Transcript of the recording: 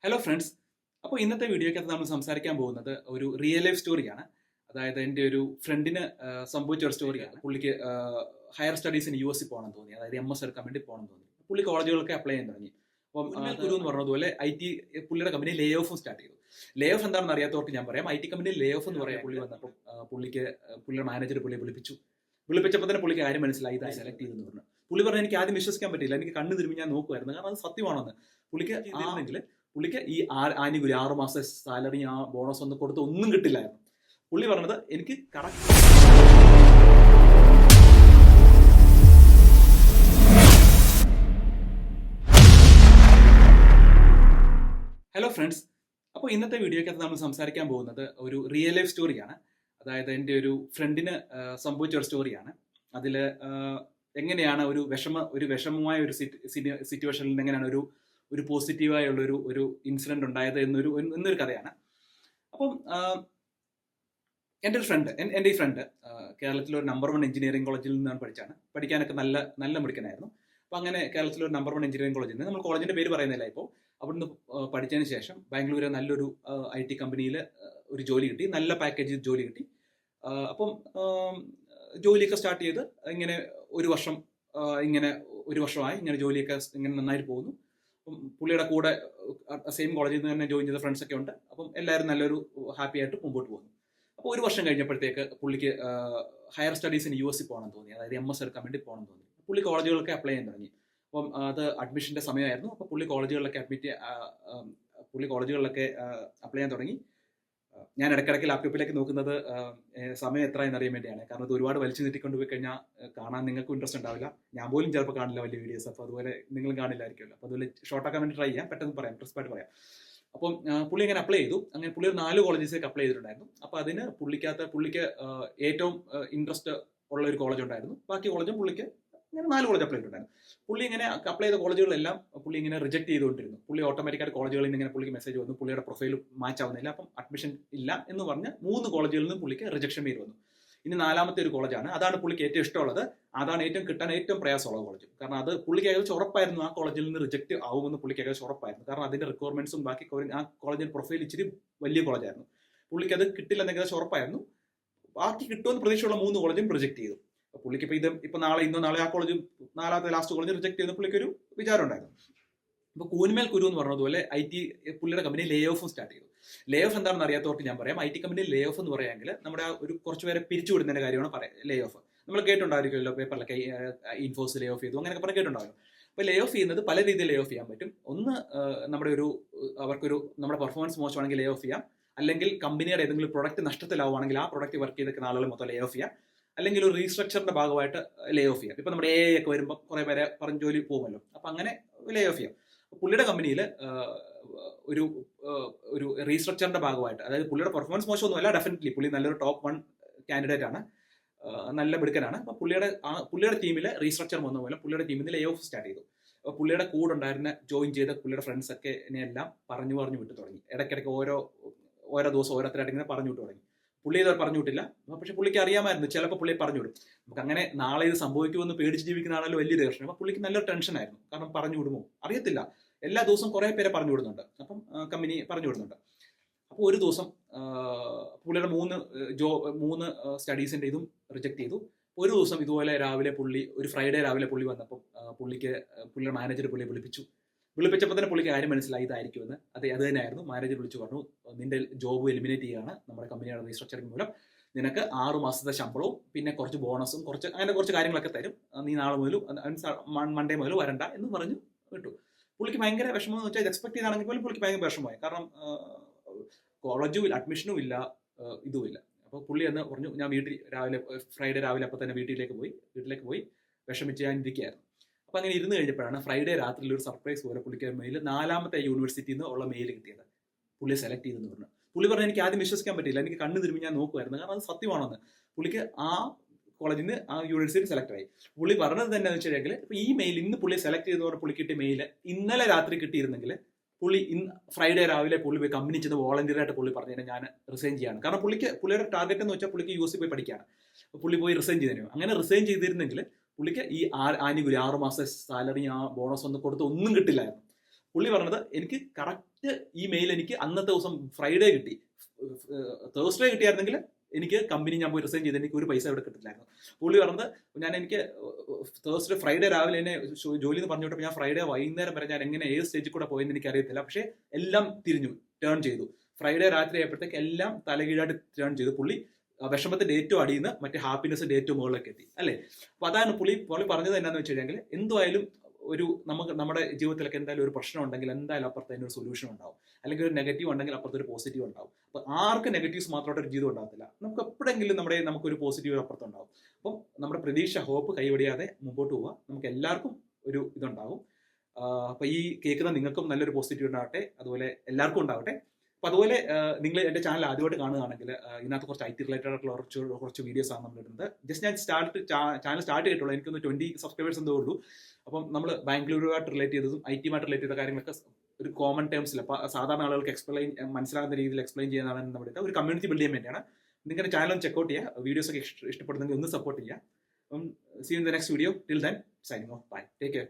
Hello friends. അപ്പോൾ ഇന്നത്തെ വീഡിയോയ്ക്കകത്ത് നമ്മൾ സംസാരിക്കാൻ പോകുന്നത് ഒരു റിയൽ ലൈഫ് സ്റ്റോറിയാണ്. അതായത് എൻ്റെ ഒരു ഫ്രണ്ടിന് സംഭവിച്ച ഒരു സ്റ്റോറിയാണ്. പുള്ളിക്ക് ഹയർ സ്റ്റഡീസിന് US പോകണം തോന്നി, അതായത് MS എടുക്കാൻ വേണ്ടി പോകണം തോന്നി. പുള്ളി കോളേജുകളൊക്കെ അപ്ലൈ ചെയ്യാൻ തുടങ്ങി. അപ്പം ഗുരു എന്ന് പറഞ്ഞതുപോലെ IT പുള്ളിയുടെ കമ്പനി ലേ ഓഫും സ്റ്റാർട്ട് ചെയ്തു. ലേ ഓഫ് എന്താണെന്ന് അറിയാത്തവർക്ക് ഞാൻ പറയാം. IT കമ്പനി ലേ ഓഫ് എന്ന് പറയാൻ പുള്ളി വന്നപ്പോൾ പുള്ളിയുടെ മാനേജർ പുള്ളിയെ വിളിപ്പിച്ചപ്പോൾ തന്നെ പുള്ളിക്ക് കാര്യം മനസ്സിലായി, ഇതായി സെലക്ട് ചെയ്തെന്ന് പറഞ്ഞു. പുള്ളി പറഞ്ഞു എനിക്ക് ആദ്യം വിശ്വസിക്കാൻ പറ്റില്ല, എനിക്ക് കണ്ണ് തിരുമ്പി ഞാൻ നോക്കുമായിരുന്നു, കാരണം അത് സത്യമാണെന്ന്. പുള്ളിക്ക് ഈ ആനുകൂല്യം 6 മാസത്തെ സാലറി, ആ ബോണസ് ഒന്നും കൊടുത്ത് ഒന്നും കിട്ടില്ലായിരുന്നു. പുള്ളി പറഞ്ഞത് എനിക്ക് കറക്റ്റ്. Hello friends. അപ്പോൾ ഇന്നത്തെ വീഡിയോയ്ക്കകത്ത് നമ്മൾ സംസാരിക്കാൻ പോകുന്നത് ഒരു റിയൽ ലൈഫ് സ്റ്റോറിയാണ്. അതായത് എൻ്റെ ഒരു ഫ്രണ്ടിന് സംഭവിച്ച ഒരു സ്റ്റോറിയാണ്. അതിൽ എങ്ങനെയാണ് ഒരു വിഷമമായ ഒരു സിറ്റുവേഷനിൽ നിന്ന് എങ്ങനെയാണ് ഒരു പോസിറ്റീവായുള്ള ഒരു ഇൻസിഡന്റ് ഉണ്ടായത് എന്നൊരു കഥയാണ്. അപ്പം എൻ്റെ ഈ ഫ്രണ്ട് കേരളത്തിലെ ഒരു നമ്പർ 1 എഞ്ചിനീയറിംഗ് കോളേജിൽ നിന്നാണ് പഠിക്കാനൊക്കെ നല്ല മിടുക്കനായിരുന്നു. അപ്പം അങ്ങനെ കേരളത്തിലെ ഒരു നമ്പർ 1 എഞ്ചിനീയറിംഗ് കോളേജിൽ നിന്ന്, നമ്മൾ കോളേജിന്റെ പേര് പറയുന്നില്ല ഇപ്പോൾ, അവിടുന്ന് പഠിച്ചതിന് ശേഷം ബാംഗ്ലൂരിലെ നല്ലൊരു IT കമ്പനിയിൽ ഒരു ജോലി കിട്ടി, നല്ല പാക്കേജിൽ ജോലി കിട്ടി. അപ്പം ജോലിയൊക്കെ സ്റ്റാർട്ട് ചെയ്ത് ഇങ്ങനെ ഒരു വർഷമായി ഇങ്ങനെ ജോലിയൊക്കെ ഇങ്ങനെ നന്നായിട്ട് പോകുന്നു. അപ്പം പുള്ളിയുടെ കൂടെ സെയിം കോളേജിൽ നിന്ന് തന്നെ ജോയിൻ ചെയ്ത ഫ്രണ്ട്സ് ഒക്കെ ഉണ്ട്. അപ്പം എല്ലാവരും നല്ലൊരു ഹാപ്പി ആയിട്ട് മുമ്പോട്ട് പോകുന്നു. അപ്പോൾ ഒരു വർഷം കഴിഞ്ഞപ്പോഴത്തേക്ക് പുള്ളിക്ക് ഹയർ സ്റ്റഡീസിന് US പോകണം തോന്നി, അതായത് MS എടുക്കാൻ വേണ്ടി പോകണം തോന്നി. പുള്ളി കോളേജുകളൊക്കെ അപ്ലൈ ചെയ്യാൻ തുടങ്ങി. അപ്പം അത് അഡ്മിഷന്റെ സമയമായിരുന്നു. അപ്പോൾ പുള്ളി കോളേജുകളിലൊക്കെ അപ്ലൈ ചെയ്യാൻ തുടങ്ങി. ഞാൻ ഇടയ്ക്കിടയ്ക്ക് ലാപ്ടോപ്പിലേക്ക് നോക്കുന്നത് സമയം എത്ര എന്നറിയാൻ വേണ്ടിയാണ്. കാരണം ഇത് ഒരുപാട് വലിച്ചു നീട്ടിക്കൊണ്ട് പോയി കഴിഞ്ഞാൽ കാണാൻ നിങ്ങൾക്കും ഇൻട്രസ്റ്റ് ഉണ്ടാവില്ല, ഞാൻ പോലും ചിലപ്പോൾ കാണില്ല വലിയ വീഡിയോസ്. അപ്പോൾ അതുപോലെ നിങ്ങളും കാണില്ലായിരിക്കുമല്ലോ. അപ്പോൾ അതുപോലെ ഷോർട്ടാക്കാൻ വേണ്ടി ട്രൈ ചെയ്യാം, പെട്ടെന്ന് പറയാം, ക്രിസ്പായിട്ട് പറയാം. അപ്പം പുള്ളി ഇങ്ങനെ അപ്ലൈ ചെയ്തു. അങ്ങനെ പുള്ളി ഒരു 4 കോളേജസിലേക്ക് അപ്ലൈ ചെയ്തിട്ടുണ്ടായിരുന്നു. അപ്പോൾ അതിന് പുള്ളിക്ക് ഏറ്റവും ഇൻട്രസ്റ്റ് ഉള്ള ഒരു കോളേജ് ഉണ്ടായിരുന്നു. ബാക്കി കോളേജും പുള്ളിക്ക് ഇങ്ങനെ 4 കോളേജ് അപ്ലൈ ചെയ്തിട്ടുണ്ടായിരുന്നു. പുള്ളി ഇങ്ങനെ അപ്ലൈ ചെയ്ത കോളേജുകളെല്ലാം പുള്ളി ഇങ്ങനെ റിജക്ട് ചെയ്തുകൊണ്ടിരുന്നു. പുള്ളി ഓട്ടോമാറ്റിക്കായിട്ട് കോളേജുകളിൽ നിന്ന് ഇങ്ങനെ പുള്ളിക്ക് മെസ്സേജ് വന്നു, പുള്ളിയുടെ പ്രൊഫൈൽ മാച്ച് ആവുന്നില്ല, അപ്പം അഡ്മിഷൻ ഇല്ല എന്ന് പറഞ്ഞ് 3 കോളേജുകളിൽ നിന്ന് പുള്ളിക്ക് റിജക്ഷൻ മെയിൽ വന്നു. ഇനി 4ാമത്തെ ഒരു കോളേജാണ്, അതാണ് പുള്ളിക്ക് ഏറ്റവും ഇഷ്ടമുള്ളത്, അതാണ് കിട്ടാൻ ഏറ്റവും പ്രയാസമുള്ള കോളേജ്. കാരണം അത് പുള്ളിക്ക് ഏകദേശം ഉറപ്പായിരുന്നു ആ കോളേജിൽ നിന്ന് റിജക്ട് ആവുമെന്ന് പുള്ളിക്ക് ഏകദേശം ഉറപ്പായിരുന്നു. കാരണം അതിന്റെ റിക്വയർമെന്റ്സും ബാക്കി ആ കോളേജിന്റെ പ്രൊഫൈൽ ഇച്ചിരി വലിയ കോളേജായിരുന്നു. പുള്ളിക്ക് അത് കിട്ടില്ലെന്ന് ഏകദേശം ഉറപ്പായിരുന്നു. ബാക്കി കിട്ടുമെന്ന് പ്രതീക്ഷയുള്ള 3 കോളേജും റിജക്ട് ചെയ്തു. പുള്ളിക്ക് ഇപ്പൊ നാളെ ആ കോളേജും 4ാമത്തെ ലാസ്റ്റ് കോളേജ് റിജക്ട് ചെയ്യുന്ന പുള്ളിക്ക് ഒരു വിചാരം ഉണ്ടായിരുന്നു. ഇപ്പൊ കൂന്മേൽ കുരു എന്ന് പറഞ്ഞതുപോലെ പുള്ളിയുടെ കമ്പനി ലേ ഓഫും സ്റ്റാർട്ട് ചെയ്തു. ലേ ഓഫ് എന്താണെന്ന് അറിയാത്തവർക്ക് ഞാൻ പറയാം. IT കമ്പനി ലേ ഓഫ് എന്ന് പറയാമെങ്കിൽ നമ്മുടെ ഒരു കുറച്ചുപേരെ പിരിച്ചുവിടുന്നതിന്റെ കാര്യമാണ് പറയാം. ലേ ഓഫ് നമ്മൾ കേട്ടുണ്ടായിരിക്കുമല്ലോ, പേപ്പറിലൊക്കെ ഇൻഫോസ് ലേ ഓഫ് ചെയ്തു അങ്ങനെയൊക്കെ പറഞ്ഞ് കേട്ടുണ്ടാവും. അപ്പൊ ലേ ഓഫ് ചെയ്യുന്നത് പല രീതിയിൽ ലേ ഓഫ് ചെയ്യാൻ പറ്റും. ഒന്ന്, നമ്മുടെ പെർഫോമൻസ് മോശമാണെങ്കിൽ ലേ ഓഫ് ചെയ്യാം. അല്ലെങ്കിൽ കമ്പനിയുടെ ഏതെങ്കിലും പ്രൊഡക്റ്റ് നഷ്ടത്തിലാവുകയാണെങ്കിൽ ആ പ്രൊഡക്റ്റ് വർക്ക് ചെയ്തിരിക്കുന്ന ആളുകൾ മൊത്തം ലേ ഓഫ് ചെയ്യാം. അല്ലെങ്കിൽ ഒരു റീസ്ട്രക്ചറിന്റെ ഭാഗമായിട്ട് ലേ ഓഫ് ചെയ്യാം. ഇപ്പൊ നമ്മുടെ AI ഒക്കെ വരുമ്പോൾ കുറെ പേരെ പറഞ്ഞ ജോലി പോകുമല്ലോ, അപ്പൊ അങ്ങനെ ലേ ഓഫ് ചെയ്യാം. പുള്ളിയുടെ കമ്പനിയിൽ ഒരു റീസ്ട്രക്ചറിന്റെ ഭാഗമായിട്ട്, അതായത് പുള്ളിയുടെ പെർഫോമൻസ് മോശമൊന്നുമല്ല, ഡെഫിനറ്റ്ലി പുള്ളി നല്ലൊരു ടോപ്പ് 1 കാൻഡിഡേറ്റ് ആണ്, നല്ല മിടുക്കനാണ്. അപ്പൊ പുള്ളിയുടെ ടീമിൽ റീസ്ട്രക്ചർ വന്ന പോലെ പുള്ളിയുടെ ടീമിൽ നിന്ന് ലേ ഓഫ് സ്റ്റാർട്ട് ചെയ്തു. അപ്പൊ പുള്ളിയുടെ കൂടെ ഉണ്ടായിരുന്ന ജോയിൻ ചെയ്ത പുള്ളിയുടെ ഫ്രണ്ട്സ് ഒക്കെ എല്ലാം പറഞ്ഞു വിട്ടു തുടങ്ങി. ഇടയ്ക്കിടയ്ക്ക് ഓരോ ദിവസം ഓരോരുത്തരായിട്ട് ഇങ്ങനെ പറഞ്ഞു വിട്ടു തുടങ്ങി. പുള്ളി ഇതുവരെ പറഞ്ഞു വിട്ടില്ല, പക്ഷെ പുള്ളിക്ക് അറിയാമായിരുന്നു ചിലപ്പോൾ പുള്ളി പറഞ്ഞു വിടും. നമുക്ക് അങ്ങനെ നാളെ ഇത് സംഭവിക്കുമെന്ന് പേടിച്ച് ജീവിക്കുന്ന ആണല്ലോ വലിയൊരു പ്രശ്നം. അപ്പൊ പുള്ളിക്ക് നല്ലൊരു ടെൻഷനായിരുന്നു, കാരണം പറഞ്ഞു വിടുമോ അറിയത്തില്ല. എല്ലാ ദിവസവും കുറെ പേരെ പറഞ്ഞു വിടുന്നുണ്ട്, അപ്പം കമ്പനി പറഞ്ഞു വിടുന്നുണ്ട്. അപ്പോൾ ഒരു ദിവസം പുള്ളിയുടെ 3 സ്റ്റഡീസിന്റെ ഇതും റിജക്ട് ചെയ്തു. ഒരു ദിവസം ഇതുപോലെ ഒരു ഫ്രൈഡേ രാവിലെ പുള്ളി വന്നപ്പോൾ പുള്ളിയുടെ മാനേജർ വിളിപ്പിച്ചപ്പോൾ തന്നെ പുള്ളിക്ക് കാര്യം മനസ്സിലായി, ഇതായിരിക്കുമെന്ന്. അത് തന്നെയായിരുന്നു. മാനേജർ വിളിച്ചു പറഞ്ഞു, നിന്റെ ജോബ് എലിമിനേറ്റ് ചെയ്യുകയാണ് നമ്മുടെ കമ്പനിയുടെ റീസ്ട്രക്ചറിംഗ് മൂലം. നിനക്ക് 6 മാസത്തെ ശമ്പളവും പിന്നെ കുറച്ച് ബോണസും കുറച്ച് കാര്യങ്ങളൊക്കെ തരും. നീ നാളെ മുതൽ മൺഡേ മുതൽ വരണ്ട എന്ന് പറഞ്ഞു വിട്ടു. പുള്ളിക്ക് ഭയങ്കര വിഷമം എന്ന് വെച്ചാൽ എക്സ്പെക്ട് ചെയ്താണെങ്കിൽ പോലും പുള്ളിക്ക് ഭയങ്കര വിഷമമായി. കാരണം കോളേജും അഡ്മിഷനും ഇല്ല, ഇതുമില്ല. അപ്പോൾ പുള്ളി എന്ന് പറഞ്ഞു, ഞാൻ ഫ്രൈഡേ രാവിലെ അപ്പം തന്നെ വീട്ടിലേക്ക് പോയി വിഷമിച്ച് ഞാൻ ഇരിക്കുകയായിരുന്നു. അപ്പൊ അങ്ങനെ ഇരുന്ന് കഴിഞ്ഞപ്പോഴാണ് ഫ്രൈഡേ രാത്രിയിൽ ഒരു സർപ്രൈസ് പോലെ പുള്ളിക്ക് മെയിൽ 4ാമത്തെ യൂണിവേഴ്സിറ്റിയിൽ നിന്ന് ഉള്ള മെയിൽ കിട്ടിയത്. പുള്ളി സെലക്ട് ചെയ്തെന്ന് പറഞ്ഞു. പുള്ളി പറഞ്ഞു എനിക്ക് ആദ്യം വിശ്വസിക്കാൻ പറ്റില്ല, എനിക്ക് കണ്ണ് തിരുമ്പി ഞാൻ നോക്കുമായിരുന്നു, കാരണം അത് സത്യമാണെന്ന്. പുള്ളിക്ക് ആ കോളേജിൽ നിന്ന് ആ യൂണിവേഴ്സിറ്റി സെലക്ട് ആയി. പുള്ളി പറഞ്ഞത് തന്നെ എന്ന് വെച്ചാൽ, ഇപ്പൊ ഈ മെയിൽ ഇന്ന് പുള്ളി സെലക്ട് ചെയ്ത് പറഞ്ഞ പുള്ളി കിട്ടിയ മെയിൽ ഇന്നലെ രാത്രി കിട്ടിയിരുന്നെങ്കിൽ പുള്ളി ഫ്രൈഡേ രാവിലെ പുള്ളി പോയി കമ്പനി ചെന്ന് വോളണ്ടിയറായിട്ട് പുള്ളി പറഞ്ഞു ഞാൻ റിസൈൻ ചെയ്യാണ്. കാരണം പുള്ളിയുടെ ടാർഗറ്റ് എന്ന് വെച്ചാൽ പുള്ളിക്ക് US പോയി പഠിക്കുകയാണ്. പുള്ളി പോയി റിസൈൻ ചെയ്തതിനു. അങ്ങനെ റിസൈൻ ചെയ്തിരുന്നെങ്കിൽ പുള്ളിക്ക് ഈ ആനുകൂല്യം 6 മാസത്തെ സാലറി, ആ ബോണസ് ഒന്നും കൊടുത്ത് ഒന്നും കിട്ടില്ലായിരുന്നു. പുള്ളി പറഞ്ഞത് എനിക്ക് കറക്റ്റ് ഈ മെയിൽ എനിക്ക് അന്നത്തെ ദിവസം ഫ്രൈഡേ കിട്ടി, തേഴ്സ്ഡേ കിട്ടിയായിരുന്നെങ്കിൽ എനിക്ക് കമ്പനി ഞാൻ പോയി റിസൈൻ ചെയ്ത് എനിക്ക് ഒരു പൈസ ഇവിടെ കിട്ടില്ലായിരുന്നു. പുള്ളി പറഞ്ഞത് എനിക്ക് തേഴ്സ്ഡേ ഫ്രൈഡേ രാവിലെ എന്നെ ജോലി എന്ന് പറഞ്ഞു വിട്ടപ്പോൾ ഞാൻ ഫ്രൈഡേ വൈകുന്നേരം വരെ ഞാൻ എങ്ങനെ ഏത് സ്റ്റേജിൽ കൂടെ പോയെന്ന് എനിക്ക് അറിയത്തില്ല. പക്ഷേ എല്ലാം തിരിഞ്ഞു, ടേൺ ചെയ്തു. ഫ്രൈഡേ രാത്രി ആയപ്പോഴത്തേക്ക് എല്ലാം തലകീഴായിട്ട് ടേൺ ചെയ്തു. പുള്ളി വിഷമത്തിന്റെ ഏറ്റവും അടിയിൽ നിന്ന് മറ്റേ ഹാപ്പിനെസിന്റെ ഏറ്റവും മുകളിലേക്ക് എത്തി അല്ലേ. അപ്പൊ അതാണ് പുള്ളി പറഞ്ഞത് എന്നാന്ന് വെച്ച് കഴിഞ്ഞാൽ എന്തായാലും നമ്മുടെ ജീവിതത്തിലൊക്കെ എന്തായാലും ഒരു പ്രശ്നം ഉണ്ടെങ്കിൽ എന്തായാലും അപ്പുറത്ത് അതിന് ഒരു സൊല്യൂഷൻ ഉണ്ടാവും, അല്ലെങ്കിൽ ഒരു നെഗറ്റീവ് ഉണ്ടെങ്കിൽ അപ്പുറത്ത് ഒരു പോസിറ്റീവ് ഉണ്ടാവും. അപ്പൊ ആർക്ക് നെഗറ്റീവ്സ് മാത്രമായിട്ട് ഒരു ജീവിതം ഉണ്ടാകത്തില്ല, നമുക്ക് എപ്പോഴെങ്കിലും നമുക്കൊരു പോസിറ്റീവ് അപ്പുറത്തുണ്ടാവും. അപ്പം നമ്മുടെ പ്രതീക്ഷ, ഹോപ്പ് കൈവടിയാതെ മുമ്പോട്ട് പോവുക, നമുക്ക് എല്ലാവർക്കും ഒരു ഇതുണ്ടാവും. അപ്പൊ ഈ കേൾക്കുന്ന നിങ്ങൾക്കും നല്ലൊരു പോസിറ്റീവ് ഉണ്ടാവട്ടെ, അതുപോലെ എല്ലാവർക്കും ഉണ്ടാവട്ടെ. അപ്പൊ അതുപോലെ നിങ്ങൾ എന്റെ ചാനൽ ആദ്യമായിട്ട് കാണുകയാണെങ്കിൽ ഇതിനകത്ത് കുറച്ച് IT റിലേറ്റഡ് ആയിട്ടുള്ള കുറച്ച് വീഡിയോസ് ആണ് നമ്മൾ ഇടുന്നത്. ജസ്റ്റ് ഞാൻ ചാനൽ സ്റ്റാർട്ട് ചെയ്തിട്ടുള്ളൂ, എനിക്കൊന്ന് 20 സബ്സ്ക്രൈബേഴ്സ് എന്തോ ഉള്ളൂ. അപ്പം നമ്മൾ ബാംഗ്ലൂരുമായിട്ട് റിലേറ്റ് ചെയ്തതും IT-മായിട്ട് റിലേറ്റ് ചെയ്ത കാര്യങ്ങളൊക്കെ ഒരു കോമൺ ടേംസിൽ സാധാരണ ആളുകൾക്ക് മനസ്സിലാകുന്ന രീതിയിൽ എക്സ്പ്ലെയിൻ ചെയ്യുന്നതാണ് നമ്മുടെ ഒരു കമ്മ്യൂണിറ്റി ബിൽഡ് ചെയ്യാൻ വേണ്ടിയാണ്. നിങ്ങളുടെ ചാനൽ ഒന്ന് ചെക്കൗട്ട് ചെയ്യുക, വീഡിയോസ് ഒക്കെ ഇഷ്ടപ്പെടുന്നെങ്കിൽ ഒന്ന് സപ്പോർട്ട് ചെയ്യുക. അപ്പം see in the next video. Till then signing off. Bye, take care.